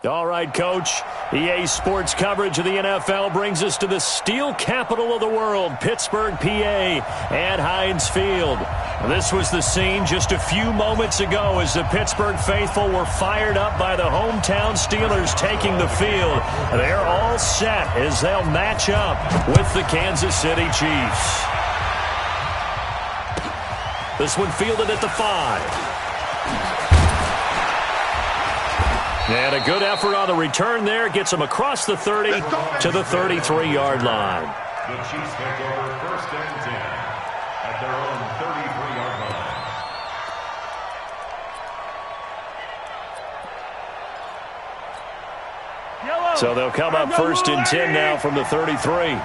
All right, Coach. EA Sports coverage of the NFL brings us to the steel capital of the world, Pittsburgh, PA, at Heinz Field. This was the scene just a few moments ago as the Pittsburgh faithful were fired up by the hometown Steelers taking the field. They're all set as they'll match up with the Kansas City Chiefs. This one fielded at the 5. And a good effort on the return there. Gets them across the 30 to the 33-yard line. The Chiefs take over first and 10 at their own 33-yard line. So they'll come up first and 10 now from the 33.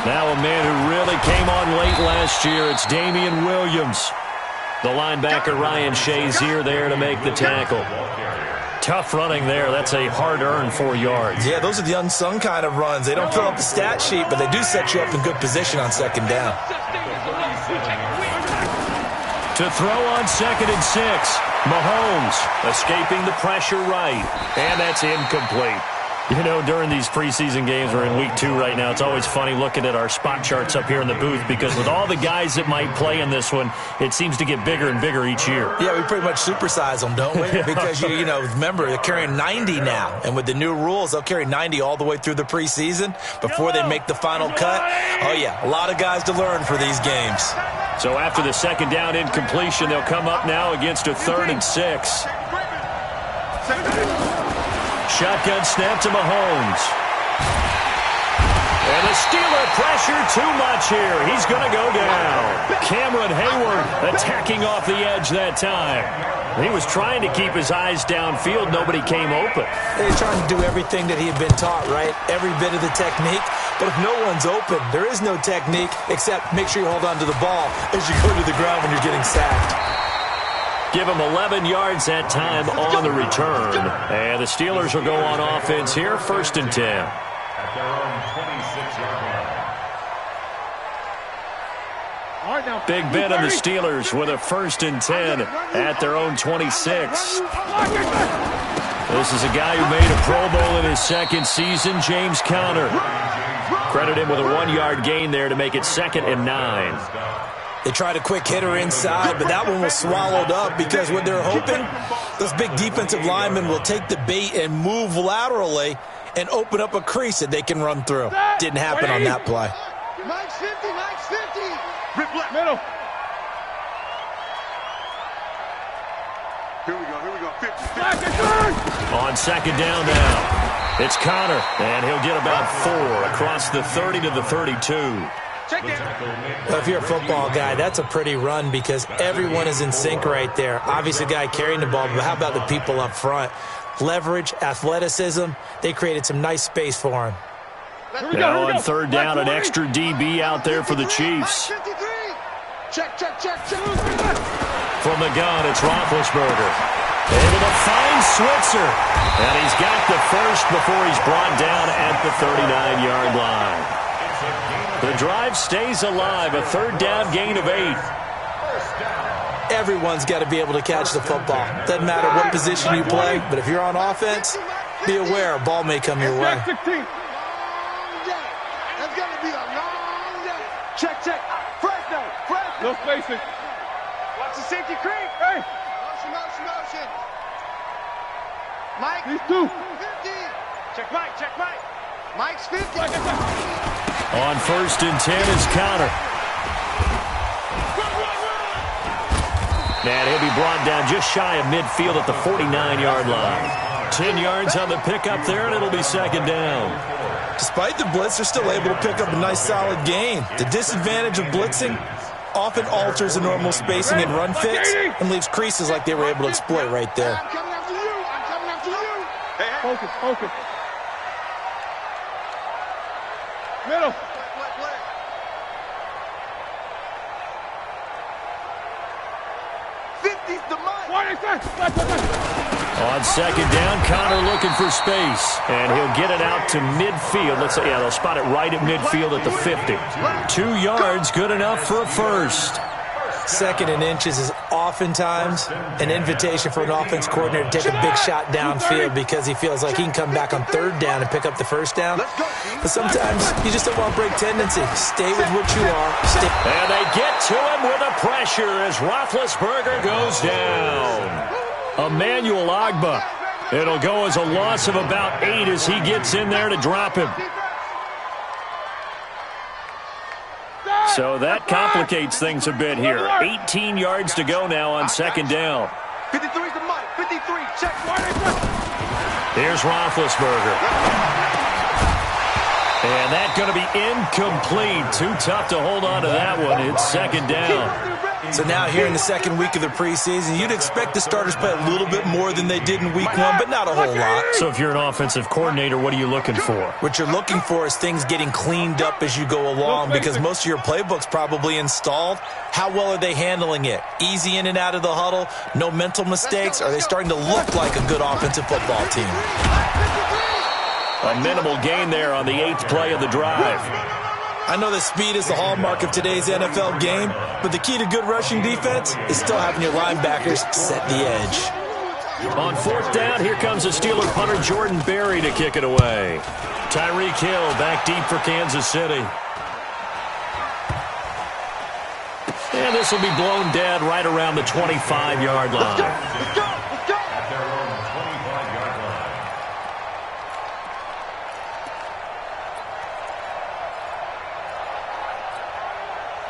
Now a man who really came on late last year. It's Damian Williams. The linebacker Ryan Shazier there to make the tackle. Tough running there. That's a hard-earned 4 yards. Yeah, those are the unsung kind of runs. They don't fill up the stat sheet, but they do set you up in good position on second down. To throw on 2nd and 6. Mahomes escaping the pressure right. And that's incomplete. You know, during these preseason games, we're in week 2 right now, it's always funny looking at our spot charts up here in the booth because with all the guys that might play in this one, it seems to get bigger and bigger each year. Yeah, we pretty much supersize them, don't we? Because, you know, remember, they're carrying 90 now. And with the new rules, they'll carry 90 all the way through the preseason before they make the final cut. Oh, yeah, a lot of guys to learn for these games. So after the second down incompletion, they'll come up now against a 3rd and 6. Shotgun snap to Mahomes. And the Steeler pressure too much here. He's going to go down. Cameron Hayward attacking off the edge that time. He was trying to keep his eyes downfield. Nobody came open. He's trying to do everything that he had been taught, right? Every bit of the technique. But if no one's open, there is no technique except make sure you hold on to the ball as you go to the ground when you're getting sacked. Give him 11 yards that time on the return. And the Steelers will go on offense here, 1st and 10. At their own 26-yard line. Big Ben and the Steelers with a 1st and 10 at their own 26. This is a guy who made a Pro Bowl in his 2nd season, James Conner. Credit him with a 1-yard gain there to make it 2nd and 9. They tried a quick hitter inside, but that one was swallowed up because what they're hoping, those big defensive linemen will take the bait and move laterally and open up a crease that they can run through. Didn't happen on that play. Mike's 50, Mike's 50. Rip left. Middle. Here we go, 50. On 2nd down now, it's Conner, and he'll get about 4 across the 30 to the 32. Well, if you're a football guy, that's a pretty run because everyone is in sync right there. Obviously, the guy carrying the ball, but how about the people up front? Leverage, athleticism, they created some nice space for him. Now on 3rd down, an extra DB out there for the Chiefs. Check. From the gun, it's Roethlisberger. Able to find Switzer. And he's got the first before he's brought down at the 39-yard line. The drive stays alive, a 3rd down gain of 8. Everyone's got to be able to catch the football. Doesn't matter what position you play, but if you're on offense, be aware a ball may come your way. That's going to be a long day. Check. Fresh down. No spacing. Watch the safety creep. Hey. Motion. Mike. These 2. 50. Check Mike. Mike's 50. On 1st and 10 is Conner. And he'll be brought down just shy of midfield at the 49-yard line. 10 yards on the pickup there, and it'll be 2nd down. Despite the blitz, they're still able to pick up a nice solid gain. The disadvantage of blitzing often alters the normal spacing and run fits and leaves creases like they were able to exploit right there. I'm coming after you. Hey. Focus. Middle. Play. On 2nd down, Conner looking for space, and he'll get it out to midfield. They'll spot it right at midfield at the 50. 2 yards, good enough for a first. Second and inches is oftentimes an invitation for an offense coordinator to take a big shot downfield because he feels like he can come back on third down and pick up the first down. But sometimes you just don't want to break tendency. Stay with what you are. And they get to him with the pressure as Roethlisberger goes down. Emmanuel Ogbah. It'll go as a loss of about 8 as he gets in there to drop him. So that complicates things a bit here. 18 yards to go now on second down. 53's the mic. 53. Check. Here's Roethlisberger. And that's going to be incomplete. Too tough to hold on to that one. It's second down. So now here in the second week of the preseason, you'd expect the starters play a little bit more than they did in week 1, but not a whole lot. So if you're an offensive coordinator, what are you looking for? What you're looking for is things getting cleaned up as you go along because most of your playbook's probably installed. How well are they handling it? Easy in and out of the huddle? No mental mistakes? Are they starting to look like a good offensive football team? A minimal gain there on the 8th play of the drive. I know that speed is the hallmark of today's NFL game, but the key to good rushing defense is still having your linebackers set the edge. On 4th down, here comes the Steeler punter Jordan Berry to kick it away. Tyreek Hill back deep for Kansas City. And this will be blown dead right around the 25-yard line. Let's go.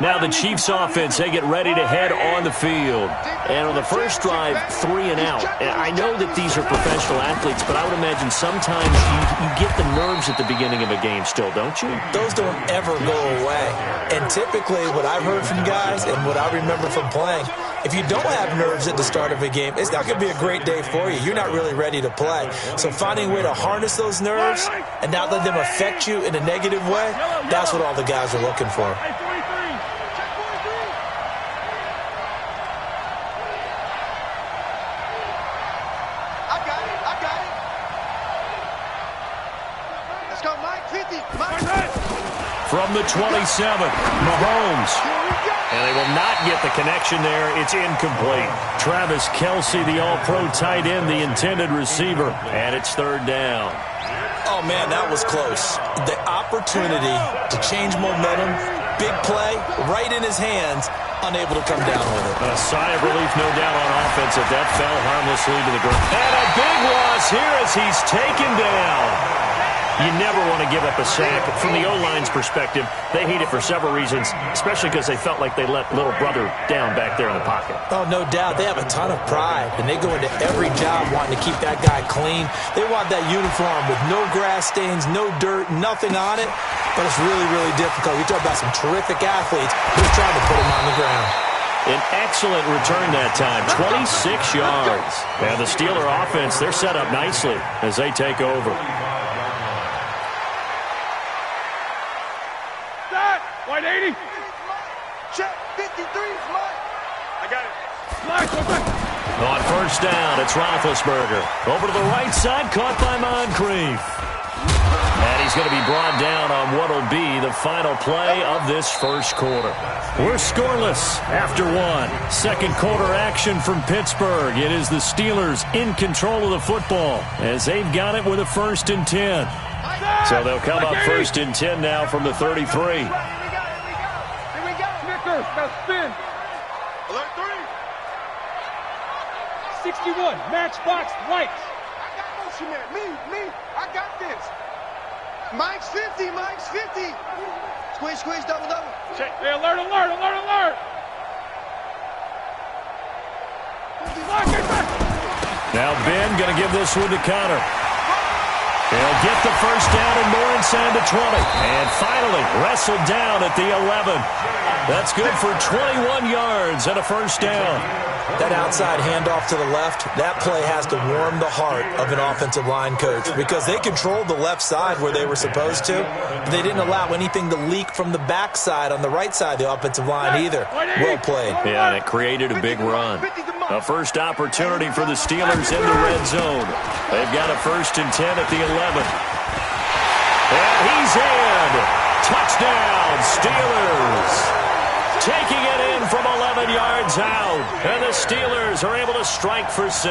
Now the Chiefs offense, they get ready to head on the field. And on the first drive, 3 and out. And I know that these are professional athletes, but I would imagine sometimes you get the nerves at the beginning of a game still, don't you? Those don't ever go away. And typically what I've heard from guys and what I remember from playing, if you don't have nerves at the start of a game, it's not going to be a great day for you. You're not really ready to play. So finding a way to harness those nerves and not let them affect you in a negative way, that's what all the guys are looking for. From the 27, Mahomes. And they will not get the connection there. It's incomplete. Travis Kelce, the all-pro tight end, the intended receiver. And it's 3rd down. Oh, man, that was close. The opportunity to change momentum, big play, right in his hands, unable to come down with it. A sigh of relief, no doubt, on offense if that fell harmlessly to the ground. And a big loss here as he's taken down. You never want to give up a sack. From the O-line's perspective, they hate it for several reasons, especially because they felt like they let little brother down back there in the pocket. Oh, no doubt. They have a ton of pride, and they go into every job wanting to keep that guy clean. They want that uniform with no grass stains, no dirt, nothing on it, but it's really, really difficult. You talk about some terrific athletes who's trying to put him on the ground. An excellent return that time, 26 yards. And the Steeler offense, they're set up nicely as they take over. White 80. Check. 53's Mike. I got it. On 1st down, it's Roethlisberger. Over to the right side, caught by Moncrief. And he's going to be brought down on what will be the final play of this first quarter. We're scoreless after 1. Second quarter action from Pittsburgh. It is the Steelers in control of the football as they've got it with a 1st and 10. So they'll come up 1st and 10 now from the 33. Got a spin. Alert 3. 61. Matchbox White. I got motion man. Me. I got this. Mike's 50. Squish, double. Check. Hey, alert. Now Ben going to give this one to Connor. He'll get the first down and more inside the 20. And finally wrestled down at the 11. That's good for 21 yards and a first down. That outside handoff to the left, that play has to warm the heart of an offensive line coach because they controlled the left side where they were supposed to, but they didn't allow anything to leak from the backside on the right side of the offensive line either. Well played. Yeah, and it created a big run. A first opportunity for the Steelers in the red zone. They've got a 1st and 10 at the 11. And he's in. Touchdown, Steelers. taking it in from 11 yards out. And the Steelers are able to strike for 6.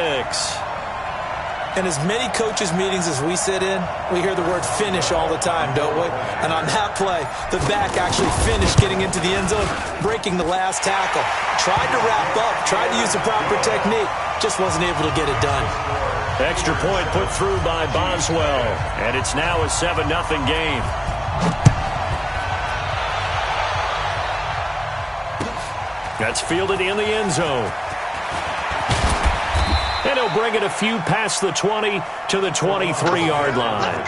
In as many coaches' meetings as we sit in, we hear the word finish all the time, don't we? And on that play, the back actually finished getting into the end zone, breaking the last tackle. Tried to wrap up, tried to use the proper technique, just wasn't able to get it done. Extra point put through by Boswell. And it's now a 7-0 game. That's fielded in the end zone. And he'll bring it a few past the 20 to the 23-yard line. The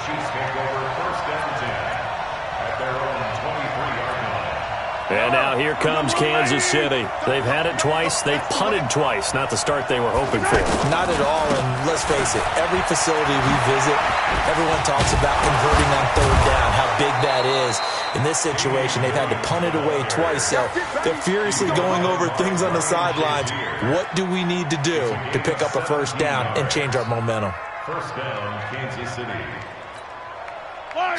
Chiefs take over first and 10 at their own 23-yard line. And now here comes Kansas City. They've had it twice. They've punted twice. Not the start they were hoping for. Not at all, and let's face it, every facility we visit, everyone talks about converting on third down, how big that is. In this situation, they've had to punt it away twice, so they're furiously going over things on the sidelines. What do we need to do to pick up a first down and change our momentum? First down, Kansas City.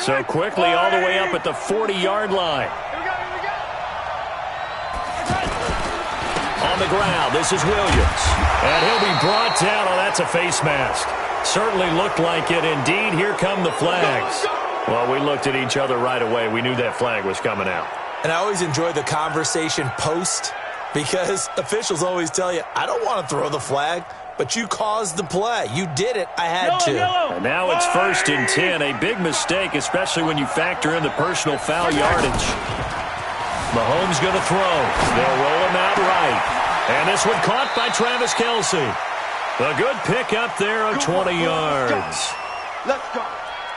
So quickly all the way up at the 40-yard line. On the ground, this is Williams. And he'll be brought down. Oh, that's a face mask. Certainly looked like it. Indeed, here come the flags. Well, we looked at each other right away. We knew that flag was coming out. And I always enjoy the conversation post because officials always tell you, I don't want to throw the flag, but you caused the play. You did it. I had to. And now it's 1st and 10. A big mistake, especially when you factor in the personal foul yardage. Mahomes going to throw. They'll roll him out right. And this one caught by Travis Kelce. A good pick up there of 20 yards. Let's go.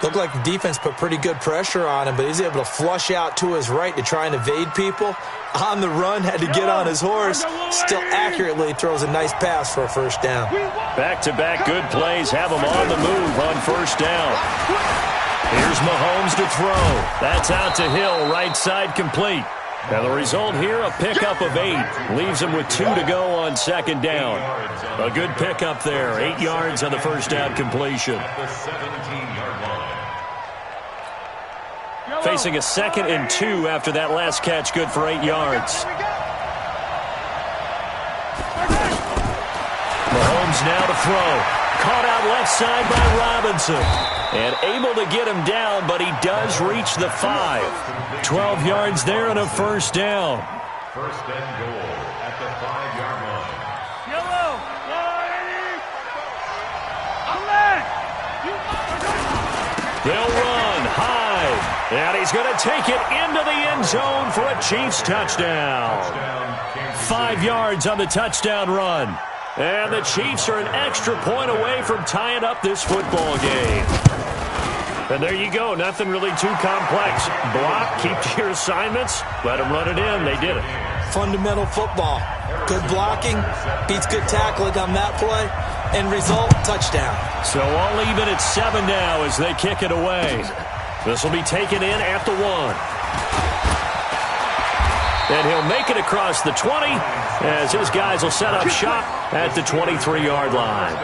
Looked like the defense put pretty good pressure on him, but he's able to flush out to his right to try and evade people. On the run, had to get on his horse. Still accurately throws a nice pass for a first down. Back-to-back good plays have him on the move on first down. Here's Mahomes to throw. That's out to Hill, right side complete. And the result here, a pickup of 8. Leaves him with 2 to go on 2nd down. A good pickup there. 8 yards on the first down completion. The 17-yard line. Facing a 2nd and 2 after that last catch, good for 8 yards. Mahomes now to throw. Caught out left side by Robinson. And able to get him down, but he does reach the 5. 12 yards there and a first down. First and goal at the 5-yard line. They'll run high. And he's going to take it into the end zone for a Chiefs touchdown. 5 yards on the touchdown run. And the Chiefs are an extra point away from tying up this football game. And there you go. Nothing really too complex. Block, keep to your assignments, let them run it in. They did it. Fundamental football. Good blocking, beats good tackling on that play. End result, touchdown. So all even at 7 now as they kick it away. This will be taken in at the 1. And he'll make it across the 20 as his guys will set up shop at the 23-yard line.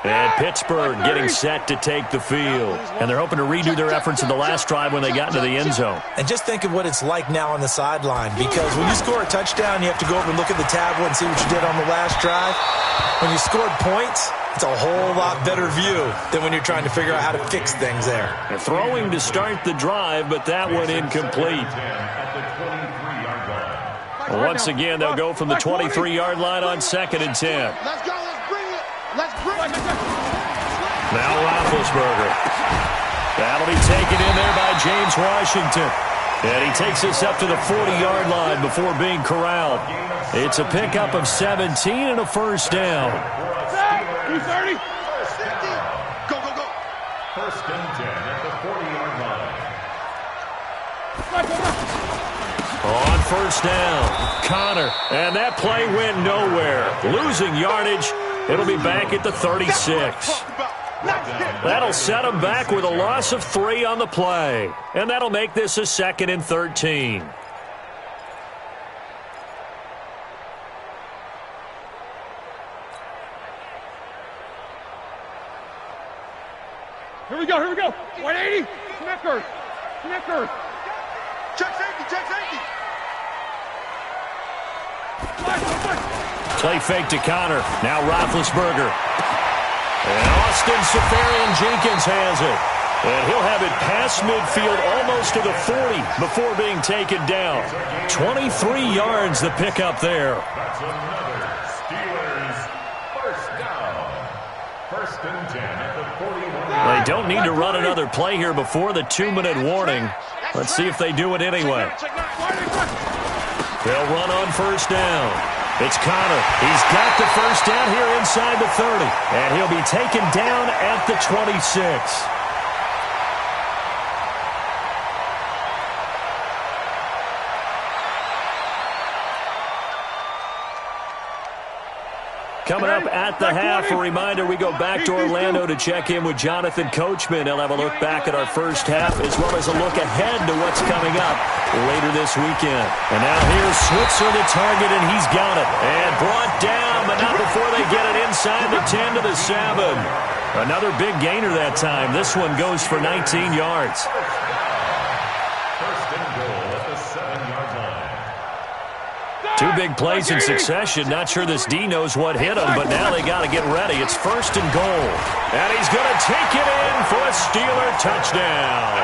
And Pittsburgh getting set to take the field. And they're hoping to redo their efforts in the last drive when they got into the end zone. And just think of what it's like now on the sideline, because when you score a touchdown, you have to go over and look at the tablet and see what you did on the last drive. When you scored points, it's a whole lot better view than when you're trying to figure out how to fix things there. They're throwing to start the drive, but that one incomplete. Once again, they'll go from the 23-yard line on 2nd and 10. Let's go. Let's bring it. Let's bring it. Now Roethlisberger. That'll be taken in there by James Washington. And he takes us up to the 40-yard line before being corralled. It's a pickup of 17 and a first down. 230. Go, go, go. First and 10 at the 40-yard line. On first down, Connor. And that play went nowhere. Losing yardage. It'll be back at the 36. That'll set them back with a loss of 3 on the play. And that'll make this a 2nd and 13. here we go. 180. Snickers. Snickers. Check safety, check safety. Play fake to Connor. Now Roethlisberger. And Austin Seferian-Jenkins has it. And he'll have it past midfield almost to the 40 before being taken down. 23 yards the pickup there. That's another Steelers first down. First and 10 at the 41. They don't need to run another play here before the 2-minute warning. Let's see if they do it anyway. They'll run on first down. It's Connor. He's got the first down here inside the 30. And he'll be taken down at the 26. Coming up at the half, a reminder, we go back to Orlando to check in with Jonathan Coachman. He'll have a look back at our first half as well as a look ahead to what's coming up later this weekend. And now here's Switzer, the target, and he's got it. And brought down, but not before they get it inside the 10 to the 7. Another big gainer that time. This one goes for 19 yards. First and goal at the 7-yard line. Two big plays in succession. Not sure this D knows what hit him, but now they got to get ready. It's first and goal. And he's going to take it in for a Steeler touchdown.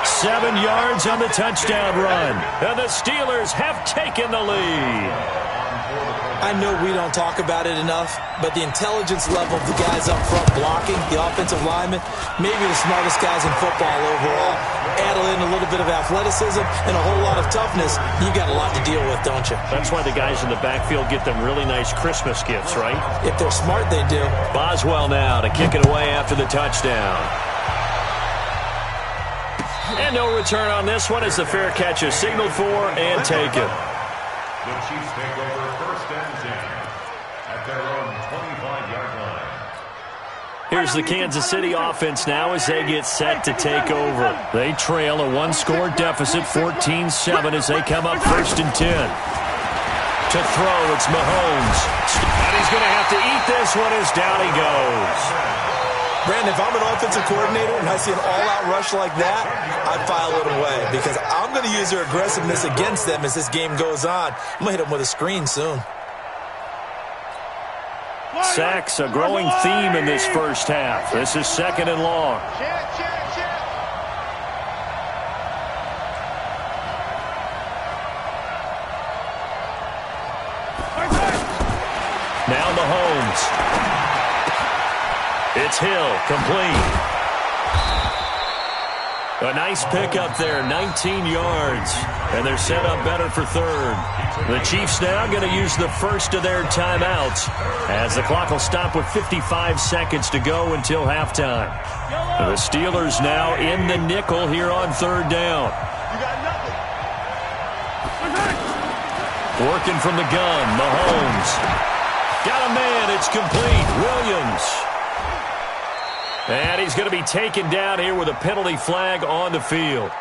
7 yards on the touchdown run. And the Steelers have taken the lead. I know we don't talk about it enough, but the intelligence level of the guys up front blocking, the offensive linemen, maybe the smartest guys in football overall. Add in a little bit of athleticism and a whole lot of toughness, you got a lot to deal with, don't you? That's why the guys in the backfield get them really nice Christmas gifts, right? If they're smart, they do. Boswell now to kick it away after the touchdown. And no return on this one as the fair catch is signaled for and taken. The Chiefs take over first and 10 at their own 25-yard line. Here's the Kansas City offense now as they get set to take over. They trail a one-score deficit, 14-7, as they come up first and 10. To throw, it's Mahomes. And he's going to have to eat this one as down he goes. Brandon, if I'm an offensive coordinator and I see an all-out rush like that, I file it away because I'm going to use their aggressiveness against them as this game goes on. I'm going to hit them with a screen soon. Sacks, a growing theme in this first half. This is second and long. Now Mahomes. It's Hill, complete. A nice pickup there, 19 yards. And they're set up better for third. The Chiefs now going to use the first of their timeouts as the clock will stop with 55 seconds to go until halftime. The Steelers now in the nickel here on third down. Working from the gun, Mahomes. Got a man, it's complete. Williams. And he's going to be taken down here with a penalty flag on the field.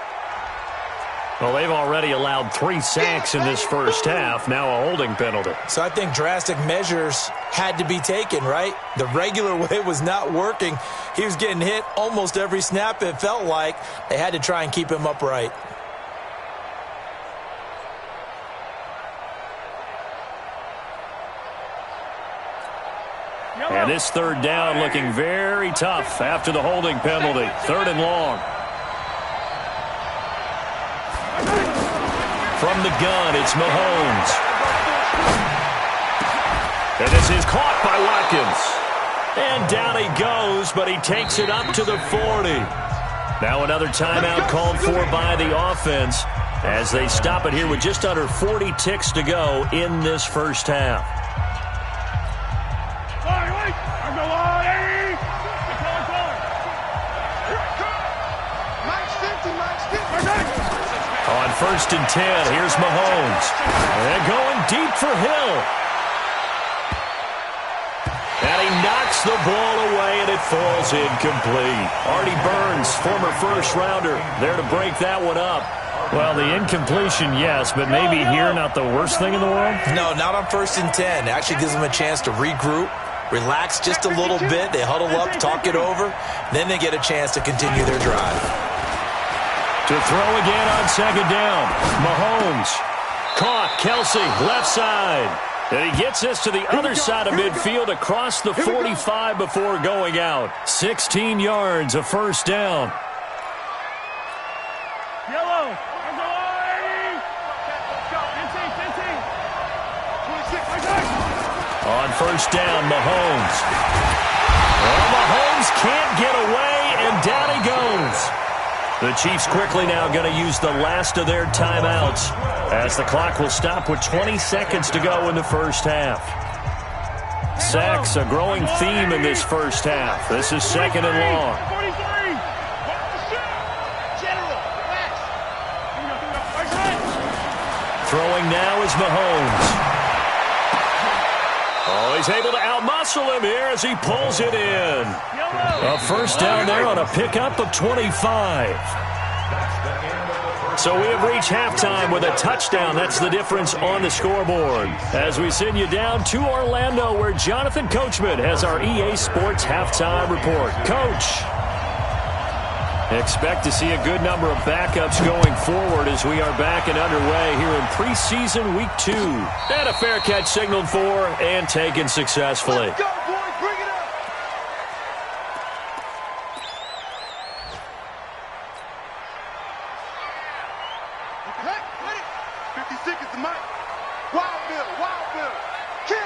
Well, they've already allowed 3 sacks in this first half, now a holding penalty. So I think drastic measures had to be taken, right? The regular way was not working. He was getting hit almost every snap, it felt like. They had to try and keep him upright. And this third down looking very tough after the holding penalty. Third and long. From the gun, it's Mahomes. And this is caught by Watkins. And down he goes, but he takes it up to the 40. Now another timeout called for by the offense as they stop it here with just under 40 ticks to go in this first half. On first and 10, here's Mahomes. And going deep for Hill. And he knocks the ball away, and it falls incomplete. Artie Burns, former first-rounder, there to break that one up. Well, the incompletion, yes, but maybe here not the worst thing in the world? No, not on first and 10. Actually gives them a chance to regroup, relax just a little bit. They huddle up, talk it over. Then they get a chance to continue their drive. To throw again on second down. Mahomes. Caught. Kelsey, left side. And he gets this to the other side of midfield across the 45 before going out. 16 yards, a first down. Yellow. On first down, Mahomes. Well, Mahomes can't get away, and down he goes. The Chiefs quickly now going to use the last of their timeouts as the clock will stop with 20 seconds to go in the first half. Sacks, a growing theme in this first half. This is second and long. Throwing now is Mahomes. Oh, he's able to outmuscle him here as he pulls it in. A first down there on a pickup of 25. So we have reached halftime with a touchdown. That's the difference on the scoreboard. As we send you down to Orlando, where Jonathan Coachman has our EA Sports halftime report. Coach. Expect to see a good number of backups going forward as we are back and underway here in preseason week 2. And a fair catch signaled for and taken successfully. Let's go, boys. Bring it up. Okay, ready? 50 seconds to Mike. Wild Bill, Wild Bill. Kill.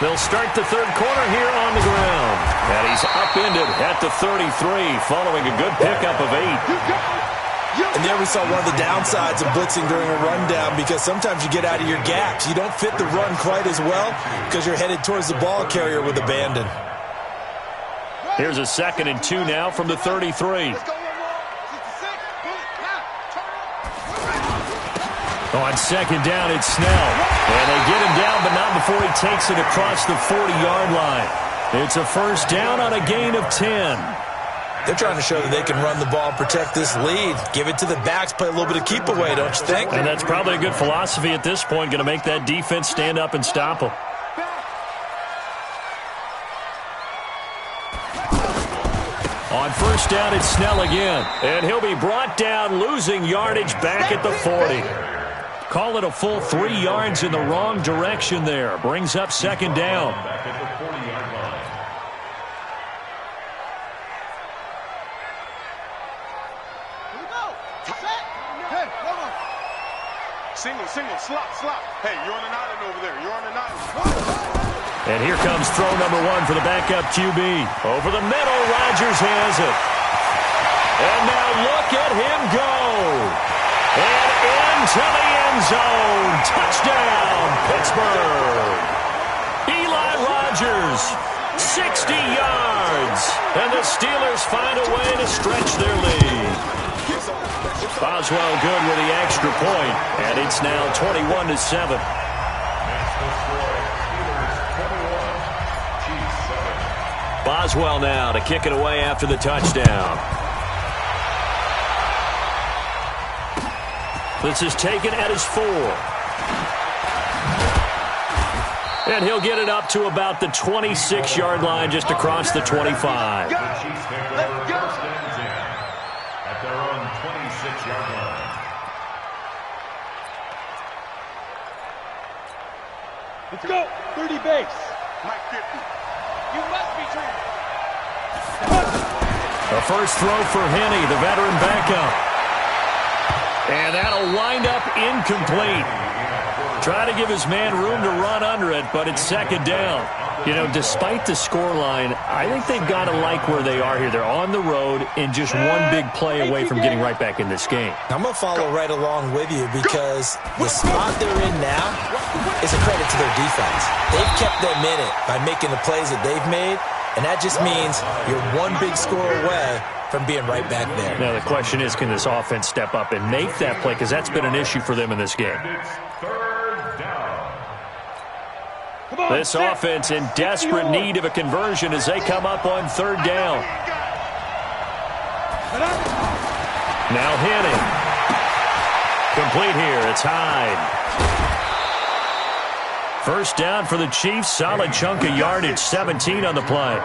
They'll start the third quarter here on the ground. And he's upended at the 33 following a good pickup of 8. And there we saw one of the downsides of blitzing during a rundown, because sometimes you get out of your gaps. You don't fit the run quite as well because you're headed towards the ball carrier with abandon. Here's a 2nd and 2 now from the 33. On second down, it's Snell. And they get him down, but not before he takes it across the 40-yard line. It's a first down on a gain of 10. They're trying to show that they can run the ball and protect this lead. Give it to the backs, play a little bit of keep away, don't you think? And that's probably a good philosophy at this point, going to make that defense stand up and stop them. On first down, it's Snell again. And he'll be brought down, losing yardage back at the 40. Call it a full 3 yards in the wrong direction there. Brings up second down. Back at the 40-yard line. Hey, come on. Single, slop. Hey, you're on an island over there. You're on an island. And here comes throw number 1 for the backup QB. Over the middle, Rodgers has it. And now look at him go. And into the end zone. Touchdown, Pittsburgh. Eli Rodgers, 60 yards. And the Steelers find a way to stretch their lead. Boswell good with the extra point. And it's now 21-7. Boswell now to kick it away after the touchdown. This is taken at his 4. And he'll get it up to about the 26-yard line just across the 25. The Chiefs take over first and 10 at their own 26-yard line. Let's go. 30 base. Mike 50. You must be trained. A first throw for Henney, the veteran backup. And that'll wind up incomplete. Try to give his man room to run under it, but it's second down. You know, despite the scoreline, I think they've got to like where they are here. They're on the road and just one big play away from getting right back in this game. I'm going to follow right along with you, because the spot they're in now is a credit to their defense. They've kept them in it by making the plays that they've made, and that just means you're one big score away from being right back there. Now the question is, can this offense step up and make that play? Because that's been an issue for them in this game. It's third down. This offense in desperate need of a conversion as they come up on third down. Now Henney. Complete here. It's Hyde. First down for the Chiefs. Solid chunk of yardage, 17 on the play.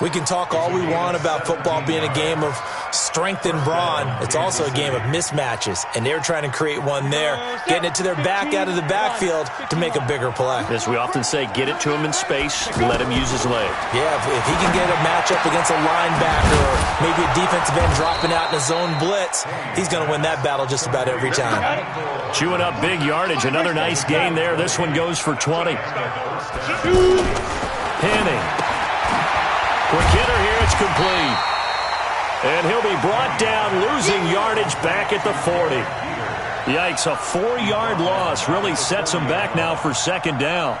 We can talk all we want about football being a game of strength and brawn. It's also a game of mismatches, and they're trying to create one there, getting it to their back out of the backfield to make a bigger play. As we often say, get it to him in space, let him use his leg. Yeah, if he can get a matchup against a linebacker or maybe a defensive end dropping out in a zone blitz, he's going to win that battle just about every time. Chewing up big yardage. Another nice gain there. This one goes for 20. Penning. Quick hitter here, it's complete. And he'll be brought down, losing yardage back at the 40. Yikes, a 4-yard loss really sets him back now for second down.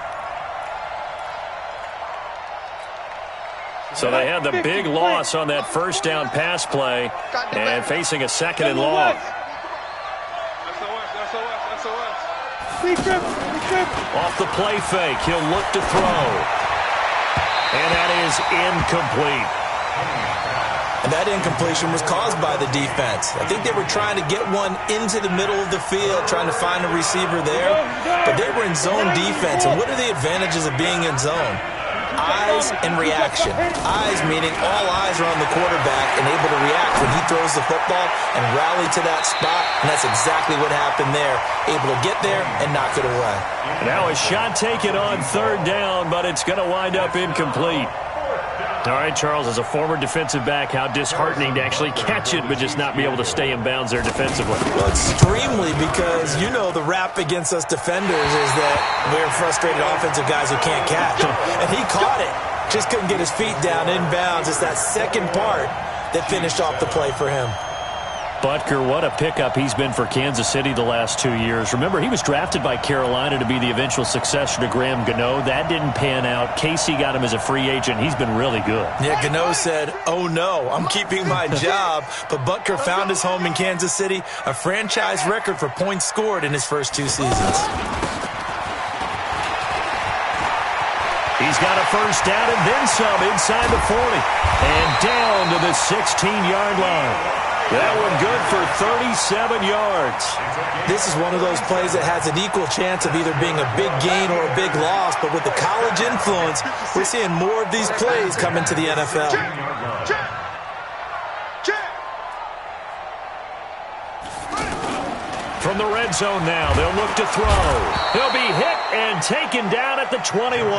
So they had the big loss on that first down pass play and facing a second and long. Off the play fake, he'll look to throw. And that is incomplete. And that incompletion was caused by the defense. I think they were trying to get one into the middle of the field, trying to find a receiver there. But they were in zone defense. And what are the advantages of being in zone? Eyes and reaction. Eyes meaning all eyes are on the quarterback and able to react when he throws the football and rally to that spot. And that's exactly what happened there. Able to get there and knock it away. Now a shot taken on third down, but it's going to wind up incomplete. All right, Charles, as a former defensive back, how disheartening to actually catch it but just not be able to stay in bounds there defensively. Well, extremely, because you know the rap against us defenders is that we're frustrated offensive guys who can't catch. And he caught it. Just couldn't get his feet down in bounds. It's that second part that finished off the play for him. Butker, what a pickup he's been for Kansas City the last 2 years. Remember, he was drafted by Carolina to be the eventual successor to Graham Gano. That didn't pan out. Casey got him as a free agent. He's been really good. Yeah, Gano said, oh no, I'm keeping my job. But Butker found his home in Kansas City, a franchise record for points scored in his first 2 seasons. He's got a first down and then some inside the 40. And down to the 16-yard line. That one good for 37 yards. This is one of those plays that has an equal chance of either being a big gain or a big loss, but with the college influence, we're seeing more of these plays come into the NFL. From the red zone now, they'll look to throw. He'll be hit and taken down at the 21.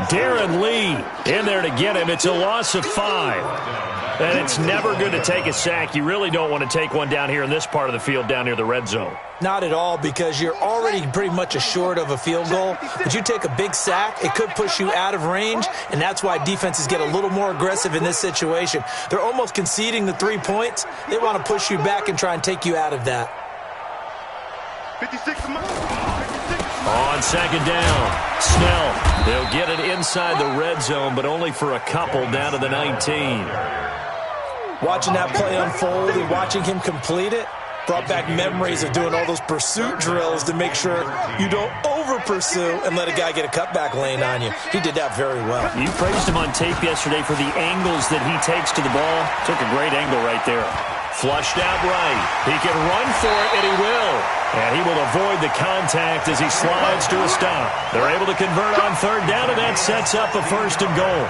Darren Lee in there to get him. It's a loss of 5. And it's never good to take a sack. You really don't want to take one down here in this part of the field down near the red zone. Not at all, because you're already pretty much assured of a field goal. But you take a big sack, it could push you out of range, and that's why defenses get a little more aggressive in this situation. They're almost conceding the 3 points. They want to push you back and try and take you out of that. 56 On second down, Snell. They'll get it inside the red zone, but only for a couple down to the 19. Watching that play unfold and watching him complete it brought back memories of doing all those pursuit drills to make sure you don't over-pursue and let a guy get a cutback lane on you. He did that very well. You praised him on tape yesterday for the angles that he takes to the ball. Took a great angle right there. Flushed out right. He can run for it, and he will. And he will avoid the contact as he slides to a stop. They're able to convert on third down, and that sets up a first and goal.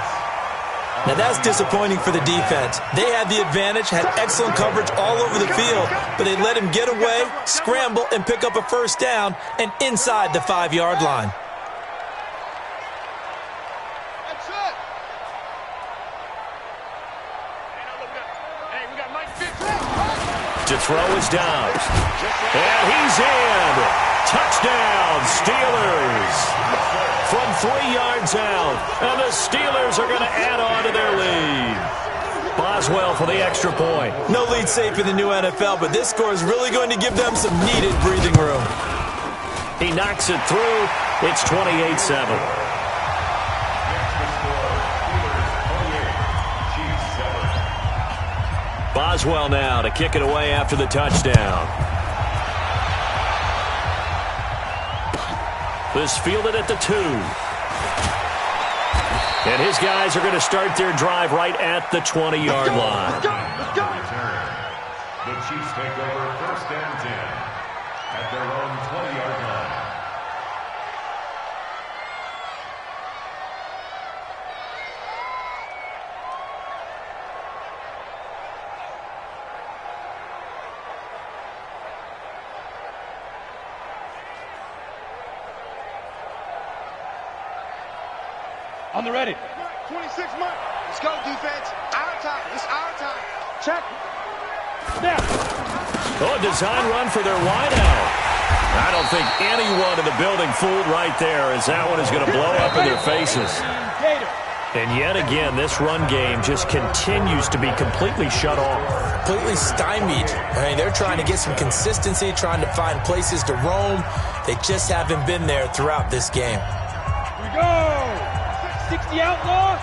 Now that's disappointing for the defense. They had the advantage, had excellent coverage all over the field, but they let him get away, scramble, and pick up a first down, and inside the 5-yard line. To throw is down. And he's in. Touchdown, Steelers. From 3 yards out. And the Steelers are going to add on to their lead. Boswell for the extra point. No lead safe in the new NFL, but this score is really going to give them some needed breathing room. He knocks it through. It's 28-7. Boswell now to kick it away after the touchdown. This fielded at the 2. And his guys are going to start their drive right at the 20-yard line. The Chiefs take over first and 10 at their own 20-yard line. On the ready. 26 Mike. Let's go, defense. Our time. It's our time. Check. Snap. Oh, a design run for their wideout. I don't think anyone in the building fooled right there, as that one is going to blow up in their faces. And yet again, this run game just continues to be completely shut off. Completely stymied. I mean, they're trying to get some consistency, trying to find places to roam. They just haven't been there throughout this game. Here we go. 60 outlaw.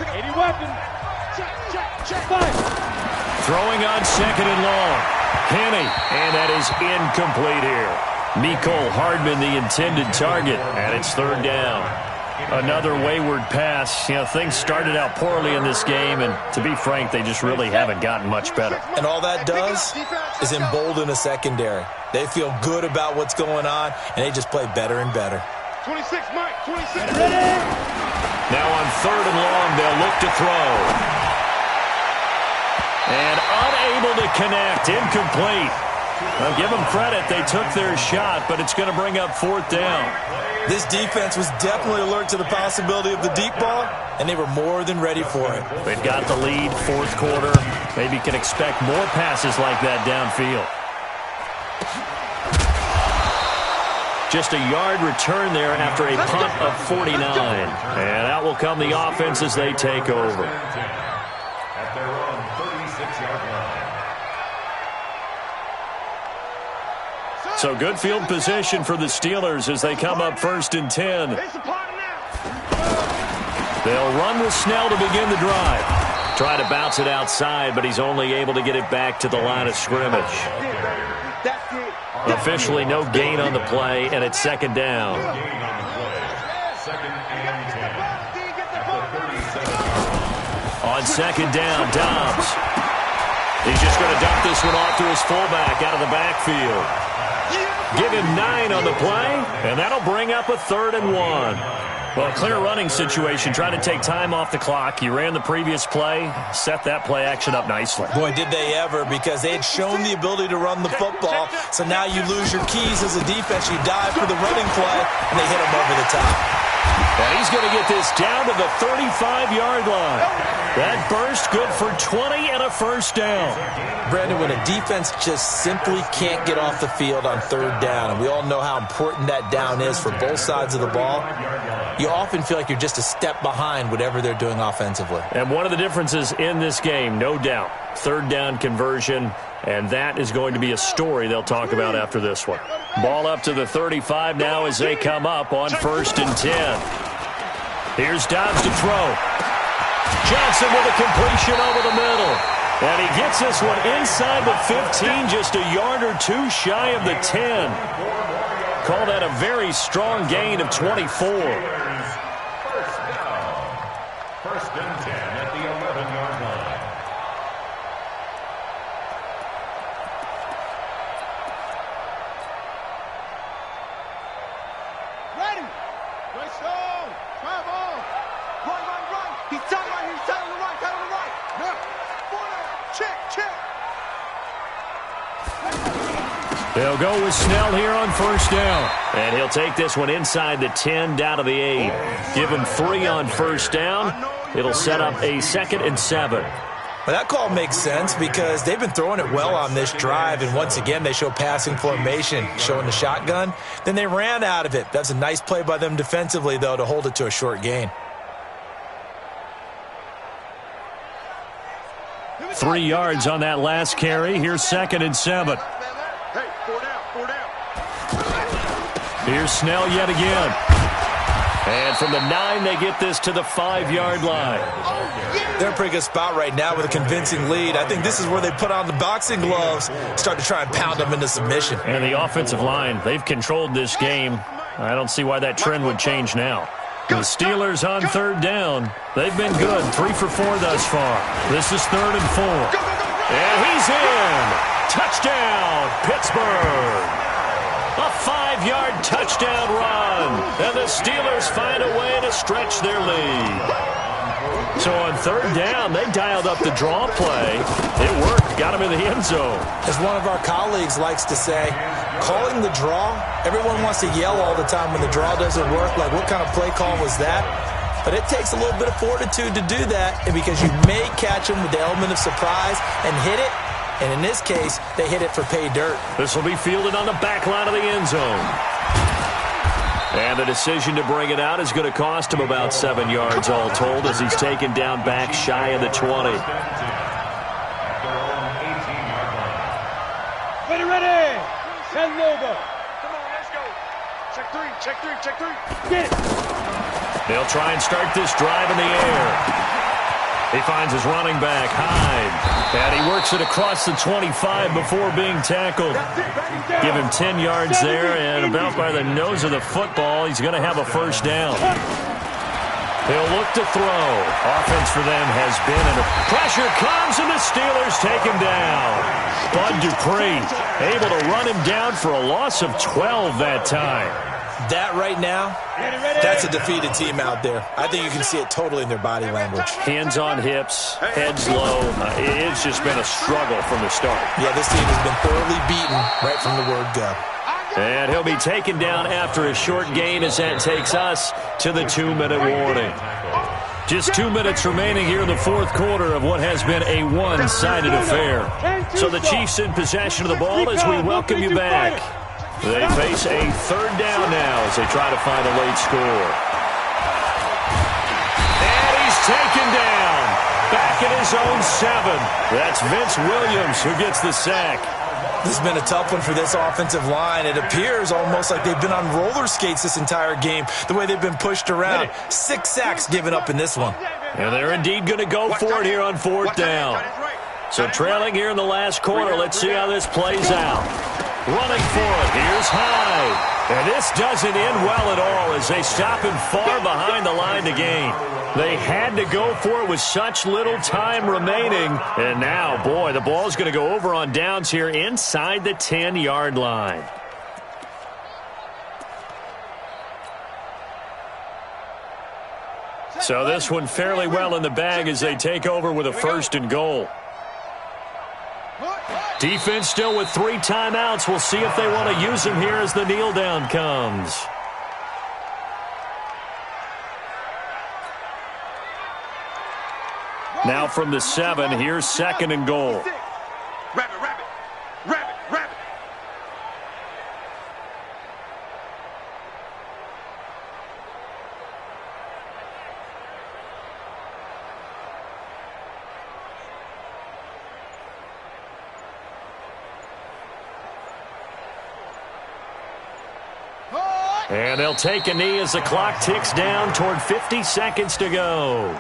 80 weapon. Check. Fine. Throwing on second and long. Kenny, and that is incomplete here. Mecole Hardman, the intended target, and it's third down. Another wayward pass. You know, things started out poorly in this game, and to be frank, they just really haven't gotten much better. And all that does is embolden a secondary. They feel good about what's going on, and they just play better and better. 26 Mike. 26. Ready. Now on third and long, they'll look to throw. And unable to connect, incomplete. I'll give them credit. They took their shot, but it's going to bring up fourth down. This defense was definitely alert to the possibility of the deep ball, and they were more than ready for it. They've got the lead, fourth quarter. Maybe can expect more passes like that downfield. Just a yard return there after a punt of 49. And out will come the offense as they take over. At their own 36-yard line. So good field position for the Steelers as they come up first and 10. They'll run with Snell to begin the drive. Try to bounce it outside, but he's only able to get it back to the line of scrimmage. Officially no gain on the play, and it's second down. On second down, Dobbs. He's just going to dump this one off to his fullback out of the backfield. Give him 9 on the play, and that'll bring up a 3rd and 1. Well, clear running situation, trying to take time off the clock. He ran the previous play, set that play action up nicely. Boy, did they ever, because they had shown the ability to run the football. So now you lose your keys as a defense. You dive for the running play, and they hit him over the top. And he's going to get this down to the 35-yard line. That burst good for 20 and a first down. Brandon, when a defense just simply can't get off the field on third down, and we all know how important that down is for both sides of the ball, you often feel like you're just a step behind whatever they're doing offensively. And one of the differences in this game, no doubt, third down conversion, and that is going to be a story they'll talk about after this one. Ball up to the 35 now as they come up on first and 10. Here's Dobbs to throw. Johnson with a completion over the middle. And he gets this one inside the 15, just a yard or two shy of the 10. Call that a very strong gain of 24. First and 10 at the 11-yard line. Ready. Let's go. Travel. Run. He's telling right. He's telling the right. Telling the right. Check. They'll go with Snell here on first down. And he'll take this one inside the 10 down to the 8. Give him 3 on first down. It'll set up a 2nd and 7. Well, that call makes sense because they've been throwing it well on this drive, and once again they show passing formation, showing the shotgun. Then they ran out of it. That's a nice play by them defensively, though, to hold it to a short gain. 3 yards on that last carry. Here's 2nd and 7. Hey, 4 down. Here's Snell yet again. And from the 9, they get this to the 5-yard line. They're in a pretty good spot right now with a convincing lead. I think this is where they put on the boxing gloves, start to try and pound them into submission. And the offensive line, they've controlled this game. I don't see why that trend would change now. The Steelers on third down. They've been good, 3 for 4 thus far. This is 3rd and 4. And he's in. Touchdown, Pittsburgh. A 5-yard touchdown run. And the Steelers find a way to stretch their lead. So on third down, they dialed up the draw play. It worked, got him in the end zone. As one of our colleagues likes to say, calling the draw, everyone wants to yell all the time when the draw doesn't work. Like, what kind of play call was that? But it takes a little bit of fortitude to do that, and because you may catch them with the element of surprise and hit it. And in this case, they hit it for pay dirt. This will be fielded on the back line of the end zone. And the decision to bring it out is going to cost him about 7 yards all told as he's taken down back shy of the 20. Ready. Send over. Come on, let's go. Check three. Get it. They'll try and start this drive in the air. He finds his running back, Hyde. And he works it across the 25 before being tackled. Give him 10 yards there, and about by the nose of the football, he's going to have a first down. He'll look to throw. Offense for them has been, and the pressure comes, and the Steelers take him down. Bud Dupree able to run him down for a loss of 12 that time. That right now, that's a defeated team out there. I think you can see it totally in their body language. Hands on hips, heads low. It's just been a struggle from the start. Yeah, this team has been thoroughly beaten right from the word go. And he'll be taken down after a short gain as that takes us to the 2-minute warning. Just 2 minutes remaining here in the fourth quarter of what has been a one-sided affair. So the Chiefs in possession of the ball as we welcome you back. They face a third down now as they try to find a late score. And he's taken down. Back at his own 7. That's Vince Williams who gets the sack. This has been a tough one for this offensive line. It appears almost like they've been on roller skates this entire game, the way they've been pushed around. 6 sacks given up in this one. And they're indeed going to go for it here on fourth down. So trailing here in the last quarter, let's see how this plays out. Running for it, here's Hyde. And this doesn't end well at all as they stop him far behind the line to gain. They had to go for it with such little time remaining. And now, boy, the ball's going to go over on downs here inside the 10-yard line. So this one fairly well in the bag as they take over with a first and goal. Defense still with 3 timeouts. We'll see if they want to use them here as the kneel down comes. Now from the 7, here's second and goal. Rabbit. And they'll take a knee as the clock ticks down toward 50 seconds to go.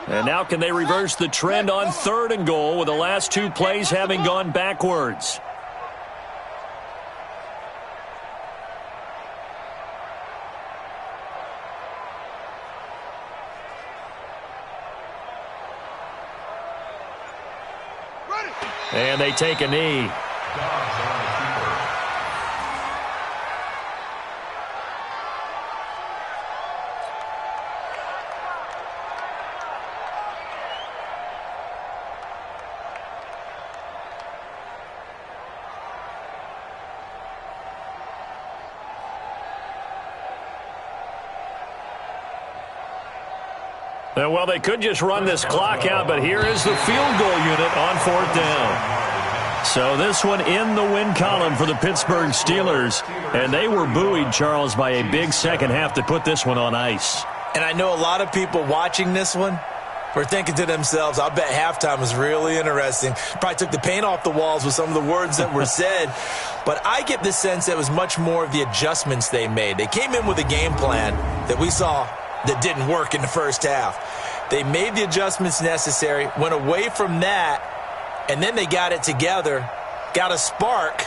And now can they reverse the trend on third and goal with the last 2 plays having gone backwards? And they take a knee. Well, they could just run this clock out, but here is the field goal unit on fourth down. So this one in the win column for the Pittsburgh Steelers. And they were buoyed, Charles, by a big second half to put this one on ice. And I know a lot of people watching this one were thinking to themselves, I'll bet halftime was really interesting. Probably took the paint off the walls with some of the words that were said. But I get the sense that it was much more of the adjustments they made. They came in with a game plan that we saw that didn't work in the first half. They made the adjustments necessary, went away from that, and then they got it together, got a spark,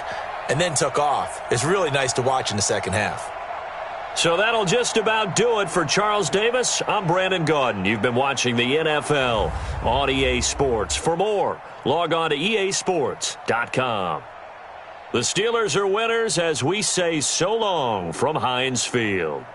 and then took off. It's really nice to watch in the second half. So that'll just about do it for Charles Davis. I'm Brandon Gaudin. You've been watching the NFL on EA Sports. For more, log on to easports.com. The Steelers are winners as we say so long from Heinz Field.